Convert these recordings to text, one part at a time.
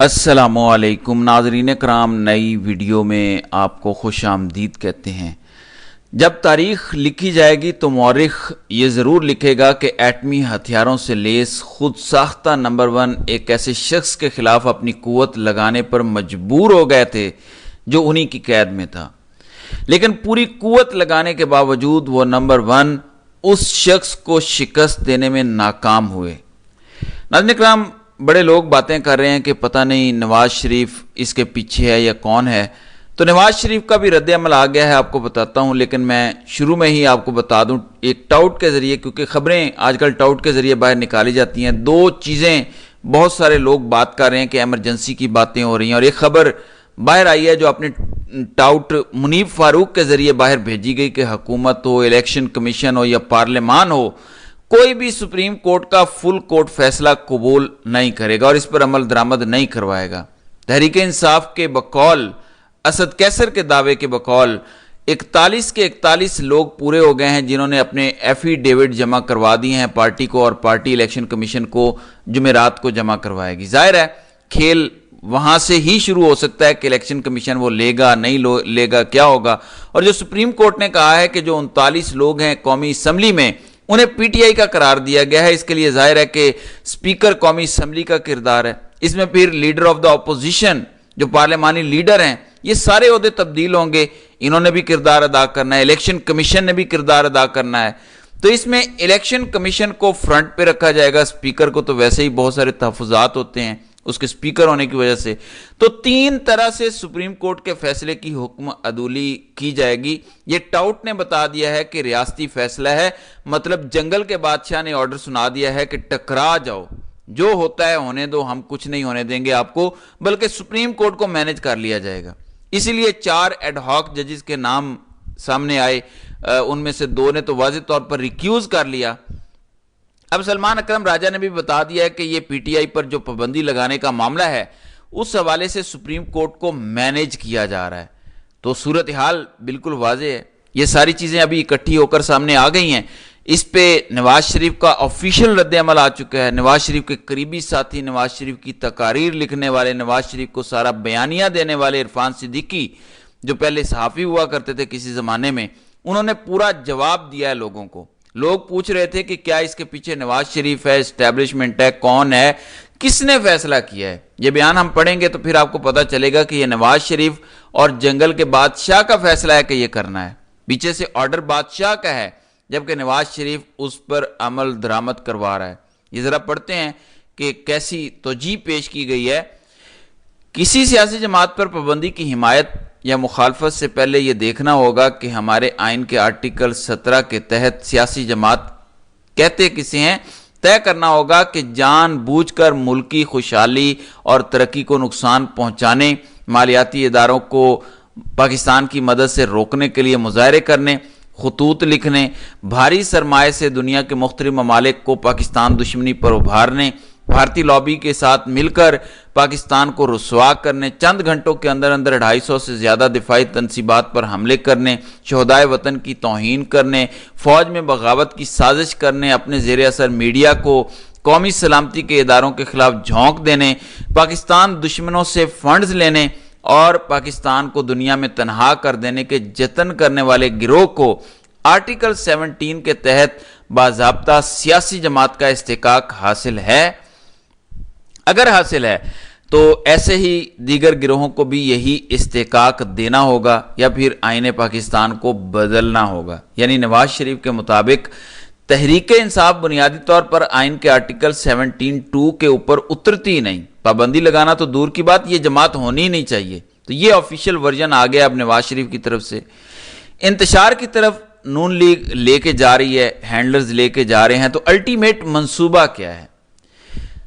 السلام علیکم ناظرین کرام، نئی ویڈیو میں آپ کو خوش آمدید کہتے ہیں۔ جب تاریخ لکھی جائے گی تو مورخ یہ ضرور لکھے گا کہ ایٹمی ہتھیاروں سے لیس خود ساختہ نمبر 1 ایک ایسے شخص کے خلاف اپنی قوت لگانے پر مجبور ہو گئے تھے جو انہی کی قید میں تھا، لیکن پوری قوت لگانے کے باوجود وہ نمبر 1 اس شخص کو شکست دینے میں ناکام ہوئے۔ ناظرین کرام، بڑے لوگ باتیں کر رہے ہیں کہ پتہ نہیں نواز شریف اس کے پیچھے ہے یا کون ہے، تو نواز شریف کا بھی رد عمل آ گیا ہے، آپ کو بتاتا ہوں، لیکن میں شروع میں ہی آپ کو بتا دوں ایک ٹاؤٹ کے ذریعے، کیونکہ خبریں آج کل ٹاؤٹ کے ذریعے باہر نکالی جاتی ہیں۔ دو چیزیں بہت سارے لوگ بات کر رہے ہیں کہ ایمرجنسی کی باتیں ہو رہی ہیں، اور ایک خبر باہر آئی ہے جو اپنے ٹاؤٹ منیب فاروق کے ذریعے باہر بھیجی گئی کہ حکومت ہو، الیکشن کمیشن ہو یا پارلیمان ہو، کوئی بھی سپریم کورٹ کا فل کورٹ فیصلہ قبول نہیں کرے گا اور اس پر عمل درآمد نہیں کروائے گا۔ تحریک انصاف کے بقول، اسد کیسر کے دعوے کے بقول 41 کے 41 لوگ پورے ہو گئے ہیں جنہوں نے اپنے ایفیڈیوٹ جمع کروا دیے ہیں پارٹی کو، اور پارٹی الیکشن کمیشن کو جمعرات کو جمع کروائے گی۔ ظاہر ہے کھیل وہاں سے ہی شروع ہو سکتا ہے کہ الیکشن کمیشن وہ لے گا نہیں لے گا، کیا ہوگا۔ اور جو سپریم کورٹ نے کہا ہے کہ جو 39 لوگ ہیں قومی اسمبلی میں، انہیں پی ٹی آئی کا قرار دیا گیا ہے، اس کے لیے ظاہر ہے کہ سپیکر قومی اسمبلی کا کردار ہے، اس میں پھر لیڈر آف دا اپوزیشن جو پارلیمانی لیڈر ہیں، یہ سارے عہدے تبدیل ہوں گے، انہوں نے بھی کردار ادا کرنا ہے، الیکشن کمیشن نے بھی کردار ادا کرنا ہے۔ تو اس میں الیکشن کمیشن کو فرنٹ پہ رکھا جائے گا، سپیکر کو تو ویسے ہی بہت سارے تحفظات ہوتے ہیں اس کے سپیکر ہونے کی وجہ سے۔ تو 3 طرح سے سپریم کورٹ کے فیصلے کی حکم عدولی کی جائے گی۔ یہ ٹاؤٹ نے بتا دیا ہے کہ ریاستی فیصلہ ہے، مطلب جنگل کے بادشاہ نے آرڈر سنا دیا ہے کہ ٹکرا جاؤ، جو ہوتا ہے ہونے دو، ہم کچھ نہیں ہونے دیں گے آپ کو، بلکہ سپریم کورٹ کو مینج کر لیا جائے گا۔ اسی لیے 4 ایڈ ہاک ججز کے نام سامنے آئے، ان میں سے 2 نے تو واضح طور پر ریکیوز کر لیا۔ اب سلمان اکرم راجہ نے بھی بتا دیا ہے کہ یہ پی ٹی آئی پر جو پابندی لگانے کا معاملہ ہے اس حوالے سے سپریم کورٹ کو مینیج کیا جا رہا ہے۔ تو صورتحال بالکل واضح ہے، یہ ساری چیزیں ابھی اکٹھی ہو کر سامنے آ گئی ہیں۔ اس پہ نواز شریف کا آفیشیل رد عمل آ چکا ہے۔ نواز شریف کے قریبی ساتھی، نواز شریف کی تقاریر لکھنے والے، نواز شریف کو سارا بیانیہ دینے والے عرفان صدیقی، جو پہلے صحافی ہوا کرتے تھے کسی زمانے میں، انہوں نے پورا جواب دیا ہے لوگوں کو۔ لوگ پوچھ رہے تھے کہ کیا اس کے پیچھے نواز شریف ہے، اسٹیبلشمنٹ ہے، کون ہے، کس نے فیصلہ کیا ہے۔ یہ بیان ہم پڑھیں گے تو پھر آپ کو پتہ چلے گا کہ یہ نواز شریف اور جنگل کے بادشاہ کا فیصلہ ہے کہ یہ کرنا ہے، پیچھے سے آرڈر بادشاہ کا ہے، جبکہ نواز شریف اس پر عمل درآمد کروا رہا ہے۔ یہ ذرا پڑھتے ہیں کہ کیسی توجیہ پیش کی گئی ہے۔ کسی سیاسی جماعت پر پابندی کی حمایت یا مخالفت سے پہلے یہ دیکھنا ہوگا کہ ہمارے آئین کے آرٹیکل 17 کے تحت سیاسی جماعت کہتے کسے ہیں، طے کرنا ہوگا کہ جان بوجھ کر ملکی خوشحالی اور ترقی کو نقصان پہنچانے، مالیاتی اداروں کو پاکستان کی مدد سے روکنے کے لیے مظاہرے کرنے، خطوط لکھنے، بھاری سرمایہ سے دنیا کے مختلف ممالک کو پاکستان دشمنی پر ابھارنے، بھارتی لابی کے ساتھ مل کر پاکستان کو رسوا کرنے، چند گھنٹوں کے اندر 250 سے زیادہ دفاعی تنصیبات پر حملے کرنے، شہدائے وطن کی توہین کرنے، فوج میں بغاوت کی سازش کرنے، اپنے زیر اثر میڈیا کو قومی سلامتی کے اداروں کے خلاف جھونک دینے، پاکستان دشمنوں سے فنڈز لینے اور پاکستان کو دنیا میں تنہا کر دینے کے جتن کرنے والے گروہ کو آرٹیکل 17 کے تحت باضابطہ سیاسی جماعت کا استحقاق حاصل ہے۔ اگر حاصل ہے تو ایسے ہی دیگر گروہوں کو بھی یہی استحقاق دینا ہوگا یا پھر آئین پاکستان کو بدلنا ہوگا۔ یعنی نواز شریف کے مطابق تحریک انصاف بنیادی طور پر آئین کے آرٹیکل 17(2) کے اوپر اترتی ہی نہیں، پابندی لگانا تو دور کی بات، یہ جماعت ہونی ہی نہیں چاہیے۔ تو یہ آفیشیل ورژن آ گیا اب نواز شریف کی طرف سے۔ انتشار کی طرف نون لیگ لے کے جا رہی ہے، ہینڈلرز لے کے جا رہے ہیں، تو الٹیمیٹ منصوبہ کیا ہے؟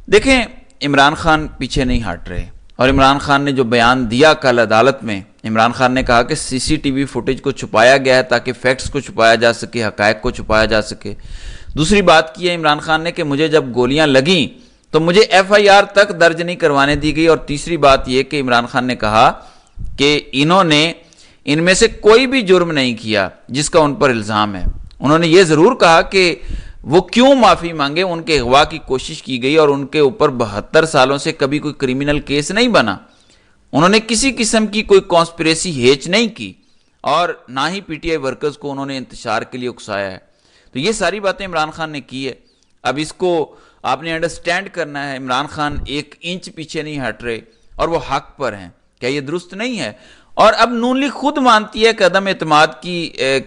دیکھیں، عمران خان پیچھے نہیں ہٹ رہے، اور عمران خان نے جو بیان دیا کل عدالت میں، عمران خان نے کہا کہ سی سی ٹی وی فوٹیج کو چھپایا گیا ہے تاکہ فیکٹس کو چھپایا جا سکے، حقائق کو چھپایا جا سکے۔ دوسری بات کی ہے عمران خان نے کہ مجھے جب گولیاں لگیں تو مجھے ایف آئی آر تک درج نہیں کروانے دی گئی، اور تیسری بات یہ کہ عمران خان نے کہا کہ انہوں نے ان میں سے کوئی بھی جرم نہیں کیا جس کا ان پر الزام ہے۔ انہوں نے یہ ضرور کہا کہ وہ کیوں معافی مانگے؟ ان کے اغوا کی کوشش کی گئی اور ان کے اوپر 72 سالوں سے کبھی کوئی کرمینل کیس نہیں بنا، انہوں نے کسی قسم کی کوئی کانسپریسی ہیچ نہیں کی، اور نہ ہی پی ٹی آئی ورکرز کو انہوں نے انتشار کے لیے اکسایا ہے۔ تو یہ ساری باتیں عمران خان نے کی ہے۔ اب اس کو آپ نے انڈرسٹینڈ کرنا ہے، عمران خان 1 انچ پیچھے نہیں ہٹ رہے اور وہ حق پر ہیں، کیا یہ درست نہیں ہے؟ اور اب نون لیگ خود مانتی ہے کہ عدم اعتماد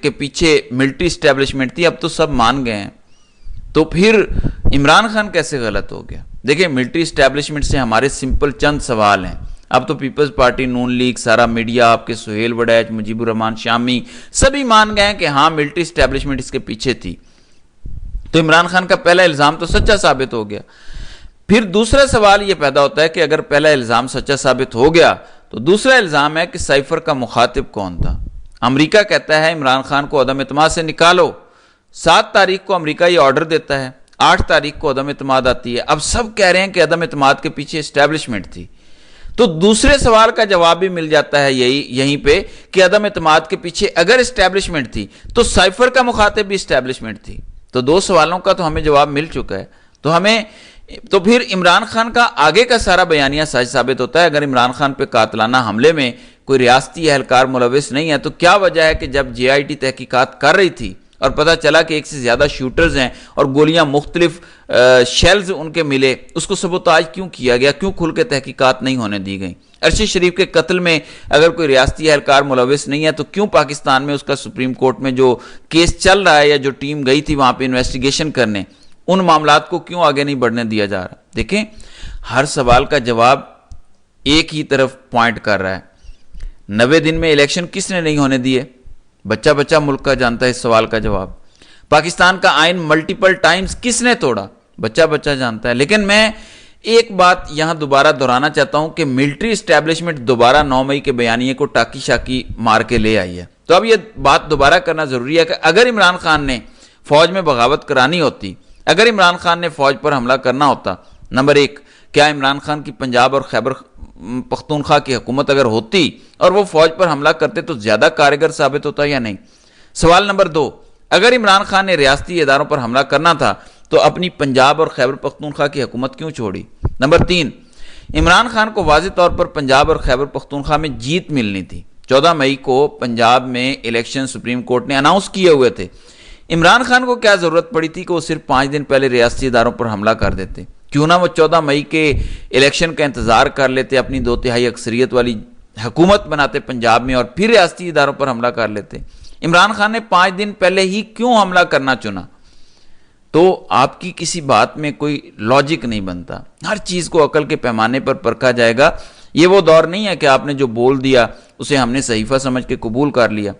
کے پیچھے ملٹری اسٹیبلشمنٹ تھی، اب تو سب مان گئے ہیں، تو پھر عمران خان کیسے غلط ہو گیا؟ دیکھیں، ملٹری اسٹیبلشمنٹ سے ہمارے سمپل چند سوال ہیں۔ اب تو پیپلز پارٹی، نون لیگ، سارا میڈیا، آپ کے سہیل وڈیچ، مجیب الرحمان شامی سبھی مان گئے ہیں کہ ہاں ملٹری اسٹیبلشمنٹ اس کے پیچھے تھی، تو عمران خان کا پہلا الزام تو سچا ثابت ہو گیا۔ پھر دوسرا سوال یہ پیدا ہوتا ہے کہ اگر پہلا الزام سچا ثابت ہو گیا تو دوسرا الزام ہے کہ سائفر کا مخاطب کون تھا؟ امریکہ کہتا ہے عمران خان کو عدم اعتماد سے نکالو، 7 تاریخ کو امریکہ یہ آرڈر دیتا ہے، 8 تاریخ کو عدم اعتماد آتی ہے، اب سب کہہ رہے ہیں کہ عدم اعتماد کے پیچھے اسٹیبلشمنٹ تھی، تو دوسرے سوال کا جواب بھی مل جاتا ہے یہیں پہ کہ عدم اعتماد کے پیچھے اگر اسٹیبلشمنٹ تھی تو سائفر کا مخاطب بھی اسٹیبلشمنٹ تھی۔ تو 2 سوالوں کا تو ہمیں جواب مل چکا ہے، تو پھر عمران خان کا آگے کا سارا بیانیہ سچ ثابت ہوتا ہے۔ اگر عمران خان پہ قاتلانہ حملے میں کوئی ریاستی اہلکار ملوث نہیں ہے تو کیا وجہ ہے کہ جب جے آئی ٹی تحقیقات کر رہی تھی اور پتہ چلا کہ 1 سے زیادہ شوٹرز ہیں اور گولیاں مختلف شیلز ان کے ملے، اس کو سبوتاج کیوں کیا گیا؟ کیوں کھل کے تحقیقات نہیں ہونے دی گئیں؟ ارشد شریف کے قتل میں اگر کوئی ریاستی اہلکار ملوث نہیں ہے تو کیوں پاکستان میں اس کا سپریم کورٹ میں جو کیس چل رہا ہے یا جو ٹیم گئی تھی وہاں پہ انویسٹیگیشن کرنے، ان معاملات کو کیوں آگے نہیں بڑھنے دیا جا رہا؟ دیکھیں، ہر سوال کا جواب ایک ہی طرف پوائنٹ کر رہا ہے۔ 90 دن میں الیکشن کس نے نہیں ہونے دیے؟ بچہ ملک کا جانتا ہے اس سوال کا جواب۔ پاکستان کا آئین ملٹیپل ٹائمز کس نے توڑا؟ بچہ جانتا ہے۔ لیکن میں ایک بات یہاں دوبارہ دہرانا چاہتا ہوں کہ ملٹری اسٹیبلشمنٹ دوبارہ 9 مئی کے بیانیے کو ٹاکی شاکی مار کے لے آئی ہے، تو اب یہ بات دوبارہ کرنا ضروری ہے کہ اگر عمران خان نے فوج میں بغاوت کرانی ہوتی، اگر عمران خان نے فوج پر حملہ کرنا ہوتا، نمبر 1، کیا عمران خان کی پنجاب اور خیبر پختونخوا کی حکومت اگر ہوتی اور وہ فوج پر حملہ کرتے تو زیادہ کارگر ثابت ہوتا یا نہیں؟ سوال نمبر 2، اگر عمران خان نے ریاستی اداروں پر حملہ کرنا تھا تو اپنی پنجاب اور خیبر پختونخوا کی حکومت کیوں چھوڑی؟ نمبر 3، عمران خان کو واضح طور پر پنجاب اور خیبر پختونخوا میں جیت ملنی تھی۔ 14 مئی کو پنجاب میں الیکشن سپریم کورٹ نے اناؤنس کیے ہوئے تھے، عمران خان کو کیا ضرورت پڑی تھی کہ وہ صرف 5 دن پہلے ریاستی اداروں پر حملہ کر دیتے؟ کیوں نہ وہ 14 مئی کے الیکشن کا انتظار کر لیتے، اپنی 2/3 اکثریت والی حکومت بناتے پنجاب میں اور پھر ریاستی اداروں پر حملہ کر لیتے؟ عمران خان نے 5 دن پہلے ہی کیوں حملہ کرنا چنا؟ تو آپ کی کسی بات میں کوئی لاجک نہیں بنتا، ہر چیز کو عقل کے پیمانے پر پرکھا جائے گا۔ یہ وہ دور نہیں ہے کہ آپ نے جو بول دیا اسے ہم نے صحیفہ سمجھ کے قبول کر لیا۔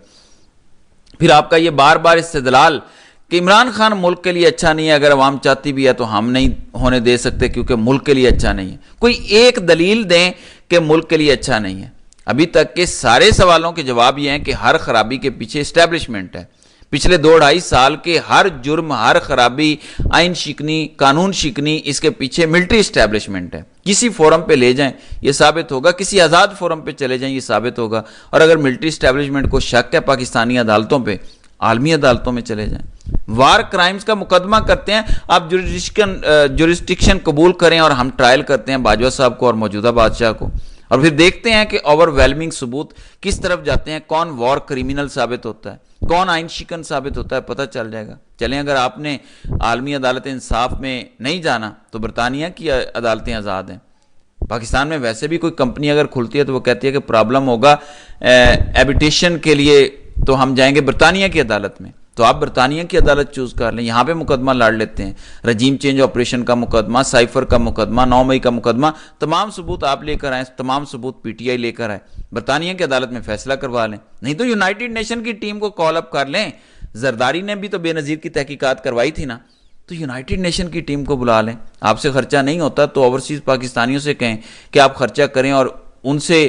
پھر آپ کا یہ بار بار استدلال کہ عمران خان ملک کے لیے اچھا نہیں ہے، اگر عوام چاہتی بھی ہے تو ہم نہیں ہونے دے سکتے کیونکہ ملک کے لیے اچھا نہیں ہے، کوئی ایک دلیل دیں کہ ملک کے لیے اچھا نہیں ہے۔ ابھی تک کے سارے سوالوں کے جواب یہ ہیں کہ ہر خرابی کے پیچھے اسٹیبلشمنٹ ہے۔ پچھلے 2-2.5 سال کے ہر جرم، ہر خرابی، آئین شکنی، قانون شکنی، اس کے پیچھے ملٹری اسٹیبلشمنٹ ہے۔ کسی فورم پہ لے جائیں یہ ثابت ہوگا، کسی آزاد فورم پہ چلے جائیں یہ ثابت ہوگا، اور اگر ملٹری اسٹیبلشمنٹ کو شک ہے پاکستانی عدالتوں پہ، عالمی عدالتوں میں چلے جائیں۔ وار کرائمز کا مقدمہ کرتے ہیں، آپ جورسڈکشن قبول کریں اور ہم ٹرائل کرتے ہیں باجوہ صاحب کو اور موجودہ بادشاہ کو، اور پھر دیکھتے ہیں کہ اوور ویلمنگ ثبوت کس طرف جاتے ہیں، کون وار کرمینل ثابت ہوتا ہے، کون آئین شکن ثابت ہوتا ہے، پتہ چل جائے گا۔ چلیں، اگر آپ نے عالمی عدالت انصاف میں نہیں جانا تو برطانیہ کی عدالتیں آزاد ہیں۔ پاکستان میں ویسے بھی کوئی کمپنی اگر کھلتی ہے تو وہ کہتی ہے کہ پرابلم ہوگا ایبیٹیشن کے لیے تو ہم جائیں گے برطانیہ کی عدالت میں، تو آپ برطانیہ کی عدالت چوز کر لیں، یہاں پہ مقدمہ لڑ لیتے ہیں۔ رجیم چینج آپریشن کا مقدمہ، سائفر کا مقدمہ، 9 مئی کا مقدمہ، تمام ثبوت آپ لے کر آئیں، تمام ثبوت پی ٹی آئی لے کر آئے، برطانیہ کی عدالت میں فیصلہ کروا لیں، نہیں تو یونائٹڈ نیشن کی ٹیم کو کال اپ کر لیں۔ زرداری نے بھی تو بے نظیر کی تحقیقات کروائی تھی نا، تو یونائٹڈ نیشن کی ٹیم کو بلا لیں۔ آپ سے خرچہ نہیں ہوتا تو اوورسیز پاکستانیوں سے کہیں کہ آپ خرچہ کریں اور ان سے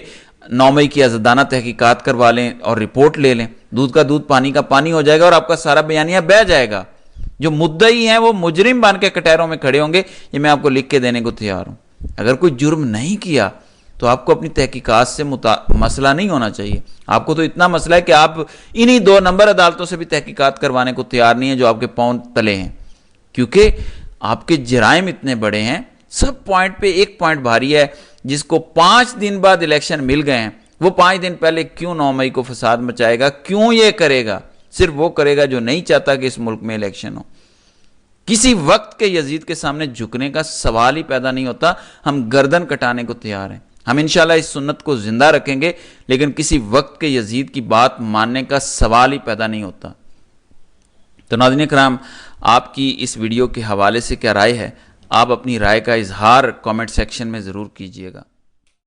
9 مئی کی آزادانہ تحقیقات کروا لیں اور رپورٹ لے لیں، دودھ کا دودھ پانی کا پانی ہو جائے گا اور آپ کا سارا بیانیہ بہہ جائے گا۔ جو مدعی ہیں وہ مجرم بن کے کٹہروں میں کھڑے ہوں گے، یہ میں آپ کو لکھ کے دینے کو تیار ہوں۔ اگر کوئی جرم نہیں کیا تو آپ کو اپنی تحقیقات سے مسئلہ نہیں ہونا چاہیے۔ آپ کو تو اتنا مسئلہ ہے کہ آپ انہی 2 نمبر عدالتوں سے بھی تحقیقات کروانے کو تیار نہیں ہیں جو آپ کے پاؤں تلے ہیں۔ کیونکہ آپ کے جرائم اتنے بڑے ہیں، سب پوائنٹ پہ ایک پوائنٹ بھاری ہے، جس کو 5 دن بعد الیکشن مل گئے ہیں، وہ 5 دن پہلے کیوں 9 مئی کو فساد مچائے گا؟ کیوں یہ کرے گا؟ صرف وہ کرے گا جو نہیں چاہتا کہ اس ملک میں الیکشن ہو۔ کسی وقت کے یزید کے سامنے جھکنے کا سوال ہی پیدا نہیں ہوتا، ہم گردن کٹانے کو تیار ہیں، ہم انشاءاللہ اس سنت کو زندہ رکھیں گے، لیکن کسی وقت کے یزید کی بات ماننے کا سوال ہی پیدا نہیں ہوتا۔ تو ناظرین کرام، آپ کی اس ویڈیو کے حوالے سے کیا رائے ہے؟ آپ اپنی رائے کا اظہار کامنٹ سیکشن میں ضرور کیجئے گا۔